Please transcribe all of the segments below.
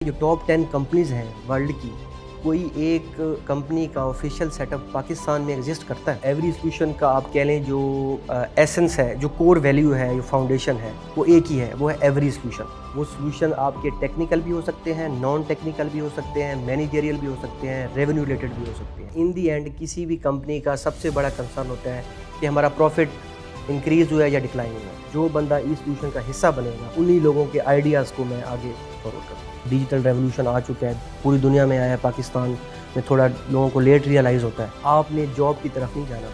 जो top 10 companies हैं world की, कोई एक कंपनी का ऑफिशियल सेटअप पाकिस्तान में एग्जिस्ट करता है। एवरी सोल्यूशन का आप कह लें जो एसेंस है, जो कोर वैल्यू है, जो फाउंडेशन है, वो एक ही है, वो है एवरी सोल्यूशन। वो सोल्यूशन आपके टेक्निकल भी हो सकते हैं, नॉन टेक्निकल भी हो सकते हैं, मैनेजरियल भी हो सकते हैं, रेवेन्यू रिलेटेड भी हो सकते हैं। इन दी एंड किसी भी कंपनी का सबसे बड़ा कंसर्न होता है कि हमारा प्रॉफिट इंक्रीज़ हुआ है या डिक्लाइन हुआ है। जो बंदा इस सोल्यूशन का हिस्सा बनेगा, उन्हीं लोगों के आइडियाज़ को मैं आगे फॉरवर्ड करूँ। डिजिटल रेवोल्यूशन आ चुका है, पूरी दुनिया में आया है, पाकिस्तान में थोड़ा लोगों को लेट रियलाइज़ होता है। आपने जॉब की तरफ नहीं जाना,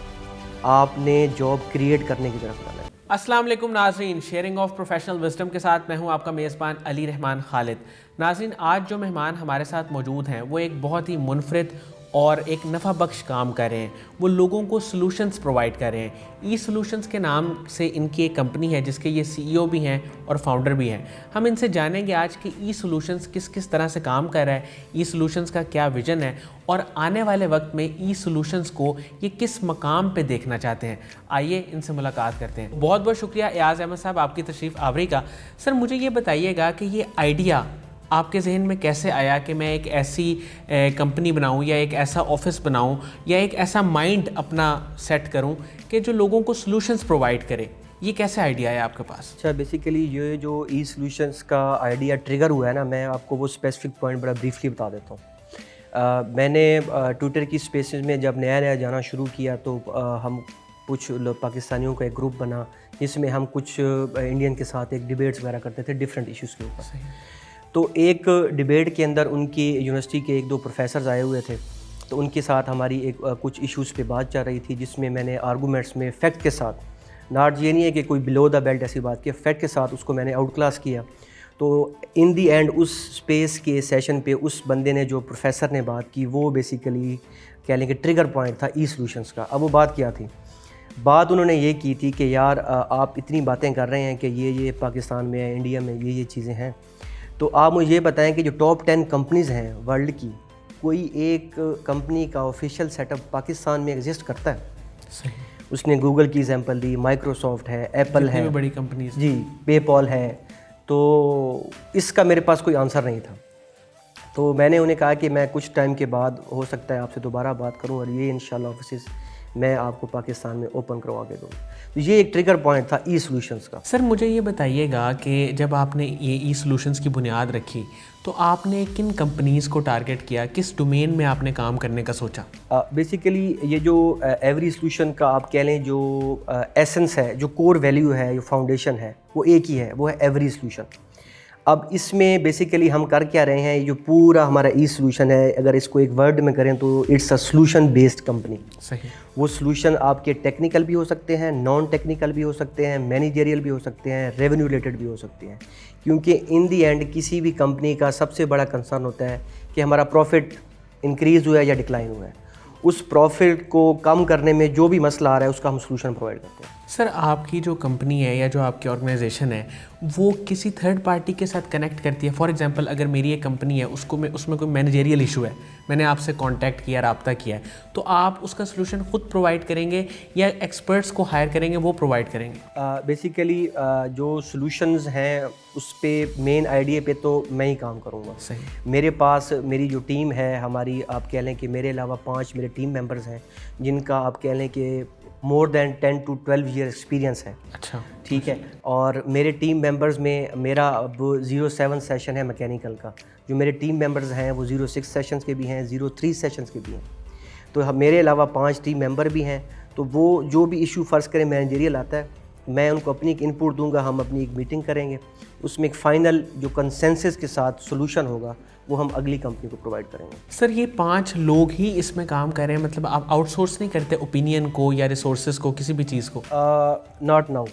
आपने जॉब क्रिएट करने की तरफ जाना है। अस्सलाम वालेकुम नाज़रीन, शेयरिंग ऑफ प्रोफेशनल विजडम के साथ मैं हूं आपका मेज़बान अली रहमान खालिद। नाज़रीन, आज जो मेहमान हमारे साथ मौजूद हैं वो एक बहुत ही मुनफरिद और एक नफ़ा बख्श काम कर रहे हैं। वो लोगों को सॉल्यूशंस प्रोवाइड कर रहे हैं। ई सॉल्यूशंस के नाम से इनकी एक कंपनी है जिसके ये सीईओ भी हैं और फाउंडर भी हैं। हम इनसे जानेंगे आज कि ई सॉल्यूशंस किस किस तरह से काम कर रहा है, ई सॉल्यूशंस का क्या विजन है और आने वाले वक्त में ई सॉल्यूशंस को ये किस मकाम पे देखना चाहते हैं। आइए इनसे मुलाकात करते हैं। बहुत बहुत शुक्रिया एयाज़ अहमद साहब आपकी तशरीफ़ आवरी का। सर, मुझे ये बताइएगा कि ये आइडिया आपके जहन में कैसे आया कि मैं एक ऐसी कंपनी बनाऊं या एक ऐसा ऑफिस बनाऊं या एक ऐसा माइंड अपना सेट करूं कि जो लोगों को सॉल्यूशंस प्रोवाइड करे। ये कैसे आइडिया है आपके पास? अच्छा, बेसिकली ये जो ई सॉल्यूशंस का आइडिया ट्रिगर हुआ है ना, मैं आपको वो स्पेसिफिक पॉइंट बड़ा ब्रीफली बता देता हूँ। मैंने ट्विटर की स्पेसेस में जब नया नया जाना शुरू किया तो हम कुछ पाकिस्तानियों का एक ग्रुप बना जिसमें हम कुछ इंडियन के साथ एक डिबेट्स वगैरह करते थे डिफरेंट इश्यूज़ के ऊपर। तो एक डिबेट के अंदर उनकी यूनिवर्सिटी के एक दो प्रोफेसर्स आए हुए थे, तो उनके साथ हमारी एक कुछ इश्यूज़ पे बात चल रही थी जिसमें मैंने आर्गूमेंट्स में फैक्ट के साथ, नॉट ये नहीं है कि कोई बिलो द बेल्ट ऐसी बात की, फैक्ट के साथ उसको मैंने आउट क्लास किया। तो इन दी एंड उस स्पेस के सेशन पे उस बंदे ने, जो प्रोफेसर ने बात की, वो बेसिकली कह लें कि ट्रिगर पॉइंट था ई सॉल्यूशंस का। अब वो बात क्या थी? बात उन्होंने ये की थी कि यार आप इतनी बातें कर रहे हैं कि ये पाकिस्तान में है, इंडिया में ये चीज़ें हैं, तो आप मुझे ये बताएं कि जो टॉप 10 कंपनीज़ हैं वर्ल्ड की, कोई एक कंपनी का ऑफिशियल सेटअप पाकिस्तान में एग्जिस्ट करता है? सही। उसने गूगल की एग्जांपल दी, माइक्रोसॉफ्ट है, एप्पल है, बड़ी कंपनीज जी, पेपॉल है। तो इसका मेरे पास कोई आंसर नहीं था। तो मैंने उन्हें कहा कि मैं कुछ टाइम के बाद हो सकता है आपसे दोबारा बात करूं और ये इंशाल्लाह ऑफिस मैं आपको पाकिस्तान में ओपन करवा के दूँ। तो ये एक ट्रिगर पॉइंट था ई सॉल्यूशंस का। सर, मुझे ये बताइएगा कि जब आपने ये ई सॉल्यूशंस की बुनियाद रखी तो आपने किन कंपनीज़ को टारगेट किया, किस डोमेन में आपने काम करने का सोचा? बेसिकली ये जो एवरी सॉल्यूशन का आप कह लें जो एसेंस है, जो कोर वैल्यू है, जो फाउंडेशन है, वो एक ही है, वो है एवरी सॉल्यूशन। अब इसमें बेसिकली हम कर क्या रहे हैं, ये जो पूरा हमारा ई सॉल्यूशन है, अगर इसको एक वर्ड में करें तो it's a solution based company. सही। वो सॉल्यूशन आपके टेक्निकल भी हो सकते हैं, नॉन टेक्निकल भी हो सकते हैं, मैनेजरियल भी हो सकते हैं, रेवेन्यू रिलेटेड भी हो सकते हैं। क्योंकि इन दी एंड किसी भी कंपनी का सबसे बड़ा कंसर्न होता है कि हमारा प्रॉफिट इंक्रीज़ हुआ है या डिक्लाइन हुआ है। उस प्रॉफिट को कम करने में जो भी मसला आ रहा है उसका हम सॉल्यूशन प्रोवाइड करते हैं। सर, आपकी जो कंपनी है या जो आपकी ऑर्गेनाइजेशन है वो किसी थर्ड पार्टी के साथ कनेक्ट करती है? फॉर एग्जांपल, अगर मेरी एक कंपनी है, उसमें कोई मैनेजरियल इशू है, मैंने आपसे कांटेक्ट किया, रब्ता किया है, तो आप उसका सॉल्यूशन खुद प्रोवाइड करेंगे या एक्सपर्ट्स को हायर करेंगे, वो प्रोवाइड करेंगे? बेसिकली जो सॉल्यूशंस हैं उस पे मेन आइडिया पे तो मैं ही काम करूँगा। सही। मेरे पास मेरी जो टीम है हमारी, आप कह लें कि मेरे अलावा 5 मेरे टीम मेंबर्स हैं जिनका आप कह लें कि more than 10 to 12 year experience है। अच्छा, ठीक है। और मेरे टीम मेंबर्स में मेरा अब 07 सेशन है मैकेनिकल का, जो मेरे टीम मेंबर्स हैं वो 06 सेशंस के भी हैं, 03 सेशंस के भी हैं। तो मेरे अलावा 5 टीम मेंबर भी हैं। तो वो जो भी इशू फ़र्ज़ करें मैनेजरियल आता है, मैं उनको अपनी एक इनपुट दूंगा, हम अपनी एक मीटिंग करेंगे, उसमें एक फ़ाइनल जो कंसेंसस के साथ सॉल्यूशन होगा वो हम अगली कंपनी को प्रोवाइड करेंगे। सर, ये 5 लोग ही इसमें काम कर रहे हैं? मतलब आप आउटसोर्स नहीं करते ओपिनियन को या रिसोर्सेज को, किसी भी चीज़ को? Not now,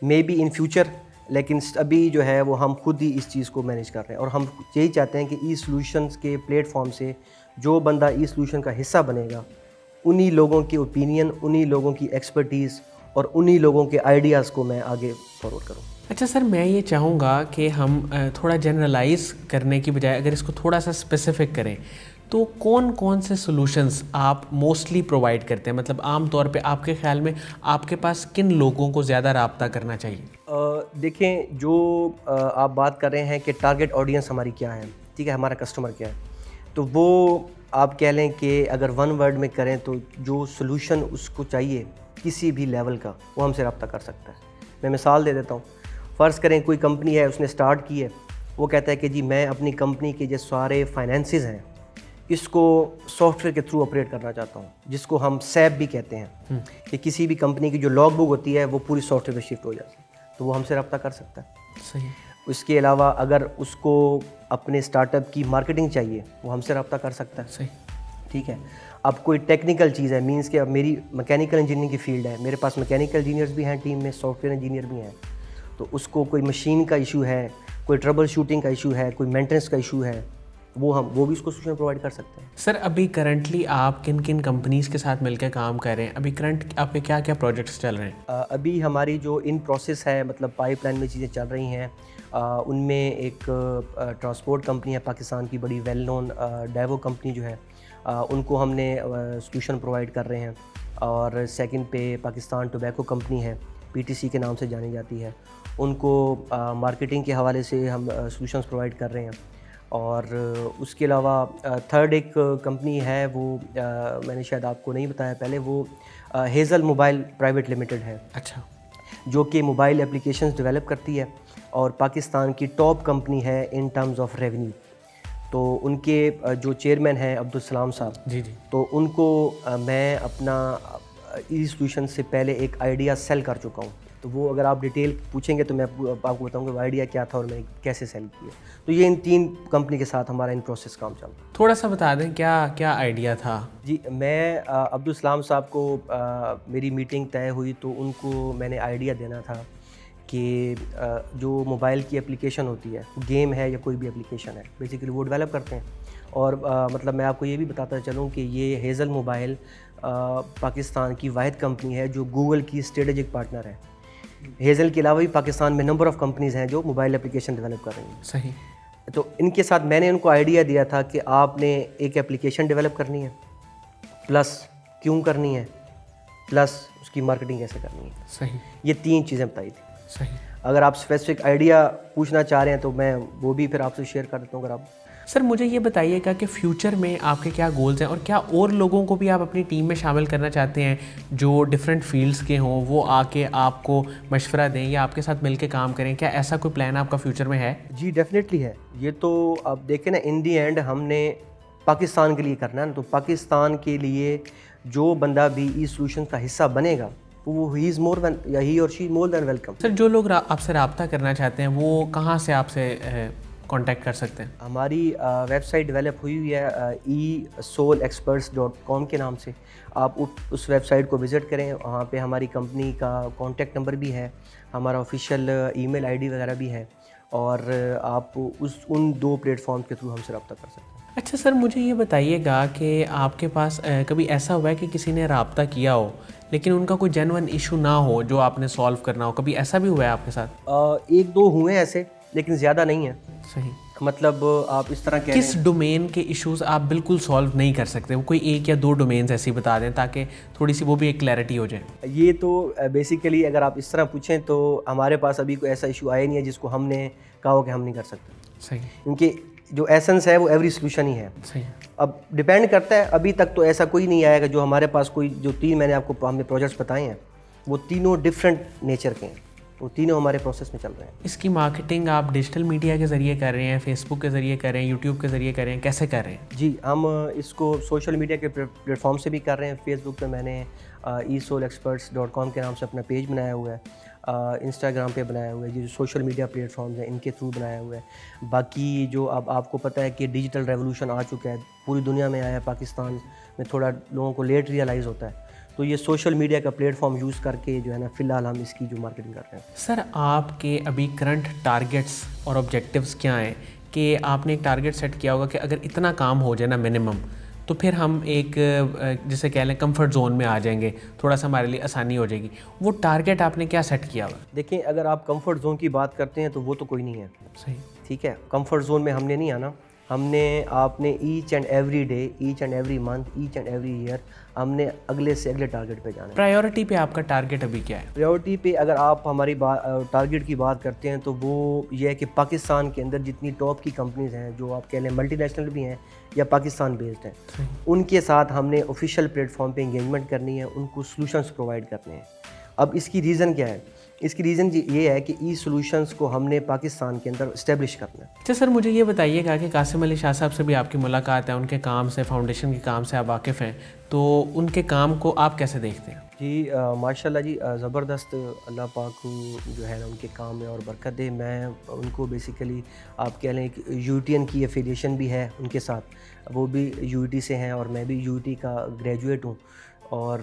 may be in future, लेकिन अभी जो है वो हम खुद ही इस चीज़ को मैनेज कर रहे हैं और हम यही चाहते हैं कि ई सॉल्यूशंस के प्लेटफॉर्म से जो बंदा ई सॉल्यूशन का हिस्सा बनेगा, उन्हीं लोगों के ओपिनियन, उन्हीं लोगों की एक्सपर्टीज़ और उन्हीं लोगों के आइडियाज़ को मैं आगे फॉरवर्ड करूँ। अच्छा सर, मैं ये चाहूँगा कि हम थोड़ा जनरलाइज करने की बजाय अगर इसको थोड़ा सा स्पेसिफिक करें, तो कौन कौन से सॉल्यूशंस आप मोस्टली प्रोवाइड करते हैं? मतलब आम तौर पे आपके ख्याल में आपके पास किन लोगों को ज़्यादा राब्ता करना चाहिए? देखें, जो आप बात कर रहे हैं कि टारगेट ऑडियंस हमारी क्या है, ठीक है, हमारा कस्टमर क्या है। तो वो आप कह लें कि अगर वन वर्ड में करें तो जो सोल्यूशन उसको चाहिए किसी भी लेवल का, वो हमसे रब्ता कर सकता है। मैं मिसाल दे देता हूँ। फ़र्ज़ करें कोई कंपनी है, उसने स्टार्ट की है, वो कहता है कि जी मैं अपनी कंपनी के जो सारे फाइनेंसेस हैं इसको सॉफ्टवेयर के थ्रू ऑपरेट करना चाहता हूँ, जिसको हम सैप भी कहते हैं, कि किसी भी कंपनी की जो लॉग बुक होती है वो पूरी सॉफ्टवेयर पे शिफ्ट हो जाती है, तो वो हमसे रब्ता कर सकता है। सही। उसके अलावा अगर उसको अपने स्टार्टअप की मार्केटिंग चाहिए, वो हमसे रब्ता कर सकता है। सही। ठीक है। अब कोई टेक्निकल चीज़ है, मींस कि अब मेरी मैकेनिकल इंजीनियरिंग की फील्ड है, मेरे पास मैकेनिकल इंजीनियर्स भी हैं टीम में, सॉफ्टवेयर इंजीनियर भी हैं, तो उसको कोई मशीन का इशू है, कोई ट्रबल शूटिंग का इशू है, कोई मेंटेनेंस का इशू है, वो भी उसको सोल्यूशन प्रोवाइड कर सकते हैं। सर अभी करंटली आप किन किन कंपनीज़ के साथ मिलकर काम कर रहे हैं? अभी करंट आपके क्या क्या प्रोजेक्ट्स चल रहे हैं? अभी हमारी जो इन प्रोसेस है, मतलब पाइपलाइन में चीज़ें चल रही हैं, उनमें एक ट्रांसपोर्ट कंपनी है पाकिस्तान की बड़ी वेल नोन, डेवो कंपनी जो है, उनको हमने सोल्यूशन प्रोवाइड कर रहे हैं। और सेकंड पे पाकिस्तान टोबैको कंपनी है, पीटीसी के नाम से जानी जाती है, उनको मार्केटिंग के हवाले से हम सोल्यूशंस प्रोवाइड कर रहे हैं। और उसके अलावा थर्ड एक कंपनी है, वो मैंने शायद आपको नहीं बताया पहले, वो हेज़ल मोबाइल प्राइवेट लिमिटेड है। अच्छा। जो कि मोबाइल एप्लीकेशंस डेवलप करती है और पाकिस्तान की टॉप कंपनी है इन टर्म्स ऑफ रेवेन्यू। तो उनके जो चेयरमैन हैं अब्दुल सलाम साहब, जी जी। तो उनको मैं अपना ई सोल्यूशन से पहले एक आइडिया सेल कर चुका हूँ। तो वो अगर आप डिटेल पूछेंगे तो मैं आपको बताऊंगा वो आइडिया क्या था और मैंने कैसे सेल किया। तो ये इन 3 कंपनी के साथ हमारा इन प्रोसेस काम चल रहा है। थोड़ा सा बता दें क्या क्या आइडिया था? जी, मैं अब्दुल सलाम साहब को मेरी मीटिंग तय हुई तो उनको मैंने आइडिया देना था कि जो मोबाइल की एप्लीकेशन होती है, गेम है या कोई भी एप्लीकेशन है, बेसिकली वो डेवलप करते हैं। और मतलब मैं आपको ये भी बताता चलूँ कि ये हेज़ल मोबाइल पाकिस्तान की वाहिद कंपनी है जो गूगल की स्ट्रेटेजिक पार्टनर है। हेज़ल के अलावा भी पाकिस्तान में नंबर ऑफ़ कंपनीज़ हैं जो मोबाइल एप्लीकेशन डेवलप कर रही हैं। सही। तो इनके साथ मैंने उनको आइडिया दिया था कि आपने एक एप्लीकेशन डेवलप करनी है, प्लस क्यों करनी है, प्लस उसकी मार्केटिंग कैसे करनी है। सही। ये 3 चीज़ें बताई थी। सही। अगर आप स्पेसिफिक आइडिया पूछना चाह रहे हैं तो मैं वो भी फिर आपसे शेयर कर देता हूँ। अगर आप सर मुझे ये बताइएगा कि फ्यूचर में आपके क्या गोल्स हैं और क्या और लोगों को भी आप अपनी टीम में शामिल करना चाहते हैं जो डिफरेंट फील्ड्स के हों, वो आके आपको मशवरा दें या आपके साथ मिलकर काम करें? क्या ऐसा कोई प्लान आपका फ्यूचर में है? जी डेफिनेटली है। ये तो आप देखें ना, इन दी एंड हमने पाकिस्तान के लिए करना है ना, तो पाकिस्तान के लिए जो बंदा भी ई सोल्यूशन का हिस्सा बनेगा वो ही इज़ मोर देन या ही और she more than welcome. Sir जो लोग आपसे रब्ता करना चाहते हैं वो कहाँ से आपसे कांटेक्ट कर सकते हैं? हमारी वेबसाइट डेवलप हुई है esoulexperts.com के नाम से। आप उस वेबसाइट को विज़िट करें, वहाँ पे हमारी कंपनी का कॉन्टैक्ट नंबर भी है, हमारा ऑफिशियल ईमेल आईडी वगैरह भी है, और आप उन 2 प्लेटफॉर्म के थ्रू हमसे रब्ता कर सकते हैं। अच्छा सर मुझे ये बताइएगा कि आपके पास कभी ऐसा हुआ है कि किसी ने रब्ता किया हो लेकिन उनका कोई जेन्युइन इशू ना हो जो आपने सॉल्व करना हो, कभी ऐसा भी हुआ है आपके साथ? 1-2 हुए ऐसे, लेकिन ज़्यादा नहीं है। सही। मतलब आप इस तरह कह किस डोमेन के इश्यूज आप बिल्कुल सॉल्व नहीं कर सकते? वो कोई 1 या 2 डोमेन्स ऐसे बता दें ताकि थोड़ी सी वो भी एक क्लैरिटी हो जाए। ये तो बेसिकली अगर आप इस तरह पूछें तो हमारे पास अभी कोई ऐसा इशू आया नहीं है जिसको हमने कहा हो कि हम नहीं कर सकते। सही। क्योंकि जो एसेंस है वो एवरी सोल्यूशन ही है। सही। अब डिपेंड करता है, अभी तक तो ऐसा कोई नहीं आएगा जो हमारे पास कोई जो 3 मैंने आपको हमने प्रोजेक्ट्स बताए हैं वो तीनों डिफरेंट नेचर के हैं, वो तीनों हमारे प्रोसेस में चल रहे हैं। इसकी मार्केटिंग आप डिजिटल मीडिया के ज़रिए कर रहे हैं, फेसबुक के ज़रिए कर रहे हैं, यूट्यूब के ज़रिए कर रहे हैं, कैसे कर रहे हैं? जी, हम इसको सोशल मीडिया के प्लेटफॉर्म से भी कर रहे हैं। फेसबुक पे मैंने esoulexperts.com के नाम से अपना पेज बनाया हुआ है, इंस्टाग्राम पे बनाया हुआ है, जो सोशल मीडिया प्लेटफॉर्म्स हैं इनके थ्रू बनाया हुआ है। बाकी जो अब आपको पता है कि डिजिटल रेवोल्यूशन आ चुका है, पूरी दुनिया में आया है, पाकिस्तान में थोड़ा लोगों को लेट रियलाइज़ होता है, तो ये सोशल मीडिया का प्लेटफॉर्म यूज़ करके जो है ना, फ़िलहाल हम इसकी जो मार्केटिंग कर रहे हैं। सर आपके अभी करंट टारगेट्स और ऑब्जेक्टिव्स क्या हैं कि आपने एक टारगेट सेट किया होगा कि अगर इतना काम हो जाए ना मिनिमम, तो फिर हम एक जैसे कह लें कंफर्ट जोन में आ जाएंगे, थोड़ा सा हमारे लिए आसानी हो जाएगी। वो टारगेट आपने क्या सेट किया हुआ? देखिए, अगर आप कंफर्ट जोन की बात करते हैं तो वो तो कोई नहीं है। सही। ठीक है, कंफर्ट जोन में हमने नहीं आना, हमने आपने each and every day, each and every month, each and every year हमने अगले से अगले टारगेट पे जाना है। प्रायोरिटी पे आपका टारगेट अभी क्या है? प्रायोरिटी पे अगर आप हमारी टारगेट की बात करते हैं तो वो ये है कि पाकिस्तान के अंदर जितनी टॉप की कंपनीज़ हैं, जो आप कह लें मल्टीनेशनल भी हैं या पाकिस्तान बेस्ड हैं, उनके साथ हमने ऑफिशियल प्लेटफॉर्म पे एंगेजमेंट करनी है, उनको सॉल्यूशंस प्रोवाइड करने हैं। अब इसकी रीज़न क्या है? इसकी रीज़न ये है कि ई सॉल्यूशंस को हमने पाकिस्तान के अंदर इस्टेब्लिश करना है। अच्छा सर, मुझे ये बताइएगा कि कासिम अली शाह साहब से भी आपकी मुलाकात है, उनके काम से, फाउंडेशन के काम से आप वाकिफ़ हैं, तो उनके काम को आप कैसे देखते हैं? जी माशाल्लाह जी, ज़बरदस्त, अल्लाह पाक जो है ना उनके काम में और बरकत दे। मैं उनको बेसिकली आप कह लें कि यूटीएन की एफिलिएशन भी है उनके साथ, वो भी यूटी से हैं और मैं भी यूटी का ग्रेजुएट हूँ और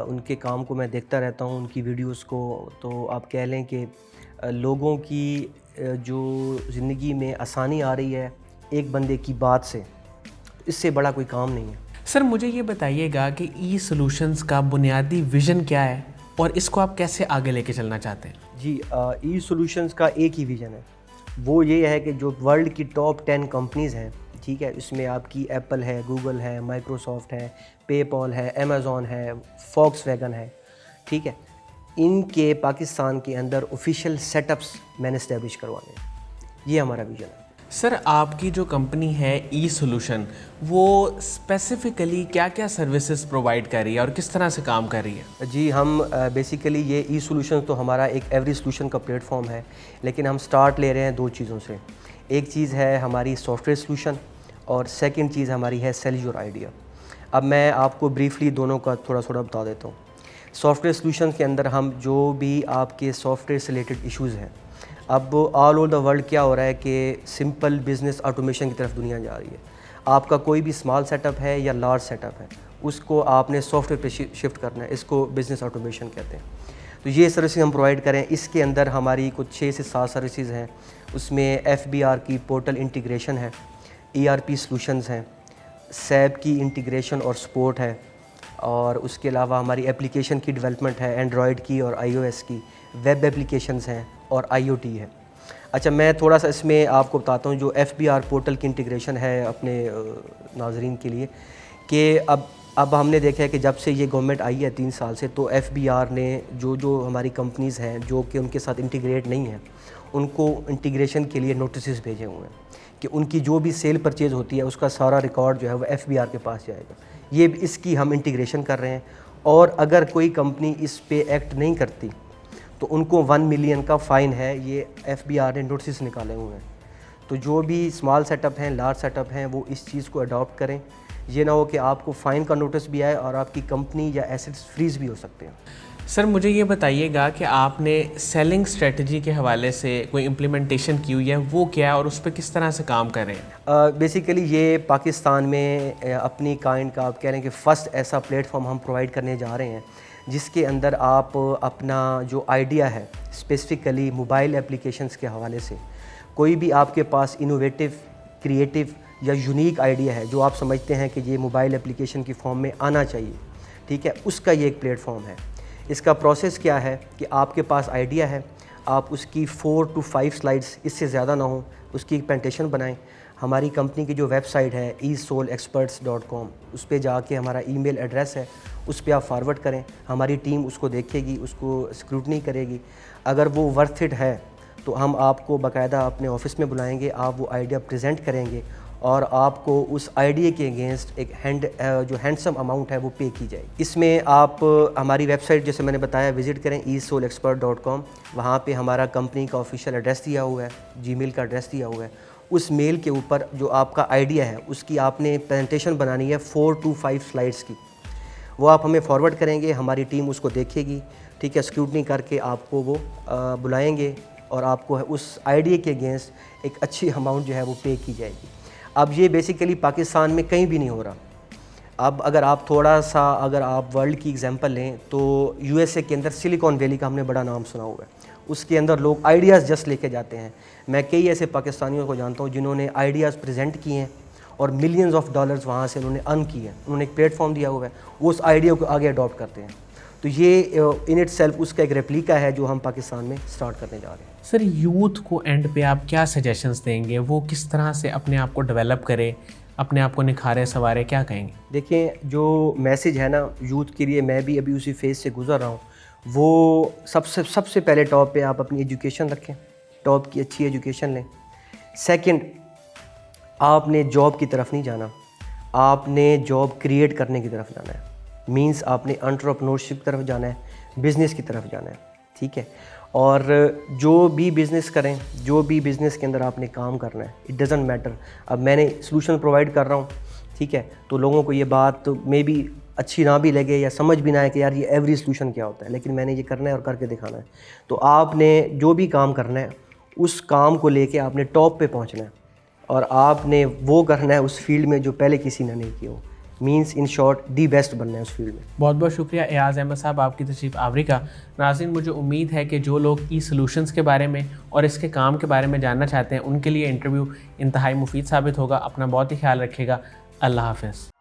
उनके काम को मैं देखता रहता हूँ, उनकी वीडियोस को। तो आप कह लें कि लोगों की जो ज़िंदगी में आसानी आ रही है एक बंदे की बात से, इससे बड़ा कोई काम नहीं है। सर मुझे ये बताइएगा कि ई सॉल्यूशंस का बुनियादी विज़न क्या है और इसको आप कैसे आगे लेके चलना चाहते हैं? जी ई सॉल्यूशंस का एक ही विज़न है, वो ये है कि जो वर्ल्ड की टॉप 10 कंपनीज़ हैं, ठीक है, इसमें आपकी एप्पल है, गूगल है, माइक्रोसॉफ्ट है, पेपॉल है, अमेज़ॉन है, फॉक्सवैगन है, ठीक है, इनके पाकिस्तान के अंदर ऑफिशियल सेटअप्स मैंने इस्टेब्लिश करवाने हैं। ये हमारा विज़न है। सर आपकी जो कंपनी है ई सॉल्यूशन, वो स्पेसिफ़िकली क्या क्या सर्विसेज प्रोवाइड कर रही है और किस तरह से काम कर रही है? जी हम बेसिकली ये ई सॉल्यूशन तो हमारा एक एवरी सॉल्यूशन का प्लेटफॉर्म है, लेकिन हम स्टार्ट ले रहे हैं दो चीज़ों से। एक चीज़ है हमारी सॉफ्टवेयर सॉल्यूशन और सेकंड चीज़ हमारी है सेल योर आइडिया। अब मैं आपको ब्रीफली दोनों का थोड़ा थोड़ा बता देता हूँ। सॉफ्टवेयर सॉल्यूशन के अंदर हम जो भी आपके सॉफ्टवेयर से रिलेटेड इश्यूज़ हैं, अब ऑल ओवर द वर्ल्ड क्या हो रहा है कि सिंपल बिज़नेस ऑटोमेशन की तरफ दुनिया जा रही है। आपका कोई भी स्मॉल सेटअप है या लार्ज सेटअप है, उसको आपने सॉफ्टवेयर पे शिफ्ट करना है, इसको बिज़नेस ऑटोमेशन कहते हैं। तो ये सर्विसेज हम प्रोवाइड करें। इसके अंदर हमारी कुछ 6 से 7 सर्विसेज हैं। उसमें FBR की पोर्टल इंटीग्रेशन है, ERP सॉल्यूशंस हैं, SAP की इंटीग्रेशन और सपोर्ट है, और उसके अलावा हमारी एप्लीकेशन की डेवलपमेंट है, एंड्रॉयड की और iOS की, वेब एप्लीकेशंस हैं और IoT है। अच्छा, मैं थोड़ा सा इसमें आपको बताता हूँ जो FBR पोर्टल की इंटीग्रेशन है अपने नाजरीन के लिए, कि अब हमने देखा है कि जब से ये गवर्नमेंट आई है 3 साल से, तो FBR ने जो हमारी कंपनीज़ हैं जो कि उनके साथ इंटीग्रेट नहीं हैं, उनको इंटीग्रेशन के लिए नोटिस भेजे हुए हैं कि उनकी जो भी सेल परचेज़ होती है उसका सारा रिकॉर्ड जो है वो FBR के पास जाएगा। ये इसकी हम इंटीग्रेशन कर रहे हैं, और अगर कोई कंपनी इस पे एक्ट नहीं करती तो उनको 1 मिलियन का फ़ाइन है, ये FBR ने नोटिस निकाले हुए हैं। तो जो भी स्मॉल सेटअप हैं, लार्ज सेटअप हैं, वो इस चीज़ को अडॉप्ट करें। ये ना हो कि आपको फ़ाइन का नोटिस भी आए और आपकी कंपनी या एसेट्स फ्रीज़ भी हो सकते हैं। सर मुझे ये बताइएगा कि आपने सेलिंग स्ट्रेटजी के हवाले से कोई इम्प्लीमेंटेशन की हुई है, वो क्या है और उस पर किस तरह से काम कर रहे हैं? बेसिकली ये पाकिस्तान में अपनी काइंड का आप कह रहे हैं कि फ़र्स्ट ऐसा प्लेटफॉर्म हम प्रोवाइड करने जा रहे हैं जिसके अंदर आप अपना जो आइडिया है स्पेसिफ़िकली मोबाइल एप्लीकेशंस के हवाले से, कोई भी आपके पास इनोवेटिव, क्रिएटिव या यूनिक आइडिया है जो आप समझते हैं कि ये मोबाइल एप्लीकेशन की फॉर्म में आना चाहिए, ठीक है, उसका ये एक प्लेटफॉर्म है। इसका प्रोसेस क्या है कि आपके पास आइडिया है, आप उसकी 4 to 5 स्लाइड्स, इससे ज़्यादा ना हो, उसकी एक प्रेजेंटेशन बनाएं। हमारी कंपनी की जो वेबसाइट है esoulexperts.com, उस पे जाके हमारा ईमेल एड्रेस है, उस पे आप फॉरवर्ड करें। हमारी टीम उसको देखेगी, उसको स्क्रूटनी करेगी। अगर वो वर्थ इट है तो हम आपको बाकायदा अपने ऑफिस में बुलाएंगे, आप वो आइडिया प्रेजेंट करेंगे और आपको उस आइडिया के अगेंस्ट एक जो हैंडसम अमाउंट है वो पे की जाएगी। इसमें आप हमारी वेबसाइट जैसे मैंने बताया विज़िट करें esoulexpert.com। वहाँ पे हमारा कंपनी का ऑफिशियल एड्रेस दिया हुआ है, जीमेल का एड्रेस दिया हुआ है। उस मेल के ऊपर जो आपका आइडिया है उसकी आपने प्रेजेंटेशन बनानी है 4 to 5 स्लाइड्स की, वो आप हमें फॉरवर्ड करेंगे, हमारी टीम उसको देखेगी, ठीक है, स्क्रूटनी करके आपको वो बुलाएंगे और आपको उस आइडिया के अगेंस्ट एक अच्छी अमाउंट जो है वो पे की जाएगी। अब ये बेसिकली पाकिस्तान में कहीं भी नहीं हो रहा। अब अगर आप थोड़ा सा अगर आप वर्ल्ड की एग्जांपल लें तो USA के अंदर सिलिकॉन वैली का हमने बड़ा नाम सुना हुआ है, उसके अंदर लोग आइडियाज़ जस्ट लेके जाते हैं। मैं कई ऐसे पाकिस्तानियों को जानता हूँ जिन्होंने आइडियाज़ प्रेजेंट किए हैं और मिलियंस ऑफ डॉलर्स वहाँ से उन्होंने अर्न किए हैं। उन्होंने एक प्लेटफॉर्म दिया हुआ है, वो उस आइडिया को आगे अडॉप्ट करते हैं। तो ये इन इट सेल्फ उसका एक रेप्लिका है जो हम पाकिस्तान में स्टार्ट करने जा रहे हैं। सर यूथ को एंड पे आप क्या सजेशंस देंगे, वो किस तरह से अपने आप को डेवलप करे, अपने आप को निखारे सवारे, क्या कहेंगे? देखें, जो मैसेज है ना यूथ के लिए, मैं भी अभी उसी फेज़ से गुजर रहा हूँ, वो सबसे पहले टॉप पे आप अपनी एजुकेशन रखें, टॉप की अच्छी एजुकेशन लें। सेकंड, आपने जॉब की तरफ नहीं जाना, आपने जॉब क्रिएट करने की तरफ जाना है। मींस आपने एंटरप्रेन्योरशिप की तरफ जाना है, बिज़नेस की तरफ जाना है, ठीक है। और जो भी बिज़नेस करें, जो भी बिज़नेस के अंदर आपने काम करना है, इट डज़न्ट मैटर। अब मैंने सॉल्यूशन प्रोवाइड कर रहा हूँ, ठीक है, तो लोगों को ये बात तो मे बी अच्छी ना भी लगे या समझ भी ना आए कि यार ये एवरी सॉल्यूशन क्या होता है, लेकिन मैंने ये करना है और करके दिखाना है। तो आपने जो भी काम करना है, उस काम को लेके आपने टॉप पे पहुंचना है और आपने वो करना है उस फील्ड में जो पहले किसी ने नहीं किया हो। Means in short the best बनना है उस फील्ड में। बहुत बहुत शुक्रिया एयाज़ अहमद साहब आपकी तशरीफ़ आवरी का। नाज़रीन, मुझे उम्मीद है कि जो लोग ई सॉल्यूशंस के बारे में और इसके काम के बारे में जानना चाहते हैं, उनके लिए इंटरव्यू इंतहाई मुफीद साबित होगा। अपना बहुत ही ख्याल रखिएगा। अल्लाह हाफ़िज़।